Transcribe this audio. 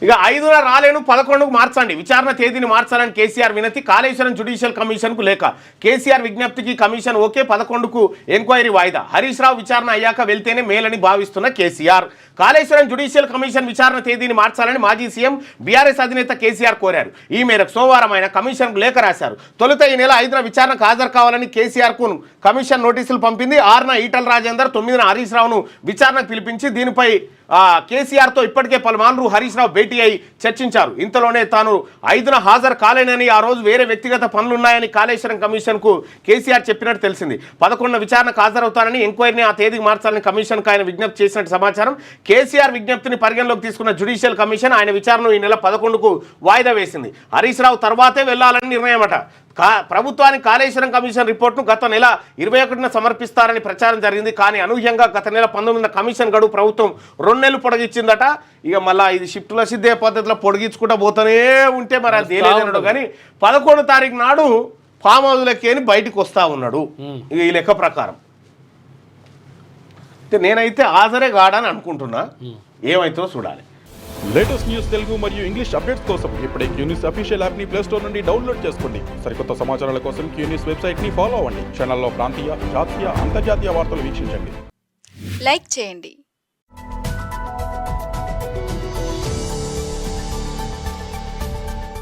ఇక 5న రాలేను 11కు మార్చండి, విచారణ తేదీని మార్చాలని కేసీఆర్ వినతి. కాళేశ్వరం జ్యుడిషియల్ కమిషన్కు లేఖ. కేసీఆర్ విజ్ఞప్తికి కమిషన్ ఓకే, 11కు ఎంక్వైరీ వాయిదా. హరీష్ రావు విచారణ అయ్యాక వెళ్తేనే మేలని భావిస్తున్న కేసీఆర్. కాళేశ్వరం జ్యుడిషియల్ కమిషన్ విచారణ తేదీని మార్చాలని మాజీ సీఎం బీఆర్ఎస్ అధినేత కేసీఆర్ కోరారు. ఈ మేరకు సోమవారం ఆయన కమిషన్కు లేఖ రాశారు. తొలుత ఈ నెల 5న విచారణకు హాజరు కావాలని కేసీఆర్కు కమిషన్ నోటీసులు పంపింది. 6న ఈటల రాజేందర్, 9న హరీష్ రావును విచారణకు పిలిపించి దీనిపై కేసీఆర్తో ఇప్పటికే పలుమార్లు హరీష్ రావు భేటీ అయి చర్చించారు. ఇంతలోనే తాను 5న హాజరు కాలేనని, ఆ రోజు వేరే వ్యక్తిగత పనులున్నాయని కాళేశ్వరం కమిషన్కు కేసీఆర్ చెప్పినట్టు తెలిసింది. 11న విచారణకు హాజరవుతానని, ఎంక్వైరీని ఆ తేదీకి మార్చాలని కమిషన్కు ఆయన విజ్ఞప్తి చేసినట్టు సమాచారం. కేసీఆర్ విజ్ఞప్తిని పరిగణలోకి తీసుకున్న జ్యుడిషియల్ కమిషన్ ఆయన విచారణను ఈ నెల 11కు వాయిదా వేసింది. హరీష్ రావు తర్వాతే వెళ్లాలని నిర్ణయమట. ప్రభుత్వానికి కాళేశ్వరం కమిషన్ రిపోర్ట్ను గత నెల 21న సమర్పిస్తారని ప్రచారం జరిగింది. కానీ అనూహ్యంగా గత నెల 19న కమిషన్ గడువు ప్రభుత్వం 2 నెలలు పొడిగించిందట. ఇక మళ్ళీ ఇది షిఫ్టుల సిద్ధే పద్ధతిలో పొడిగించుకుంటూ పోతూనే ఉంటే మరి అది తేలేదన్నాడు. కానీ 11వ తారీఖు నాడు ఫామ్ హౌస్లకి అని బయటకు వస్తూ ఉన్నాడు. ఇక ఈ లెక్క ప్రకారం నేనైతే హాజరే కాడని అనుకుంటున్నా, ఏమైతుందో చూడాలి. లేటెస్ట్ న్యూస్ తెలుగు మరియు ఇంగ్లీష్ అప్డేట్స్ కోసం ఇప్పుడే క్యూన్యూస్ అఫీషియల్ యాప్ ని ప్లే స్టోర్ నుండి డౌన్లోడ్ చేసుకోండి. సరికొత్త సమాచారాల కోసం క్యూన్యూస్ వెబ్సైట్ ని ఫాలో అవ్వండి. ఛానల్లో ప్రాంతీయ, జాతీయ, అంతర్జాతీయ వార్తలు వీక్షించండి. లైక్ చేయండి,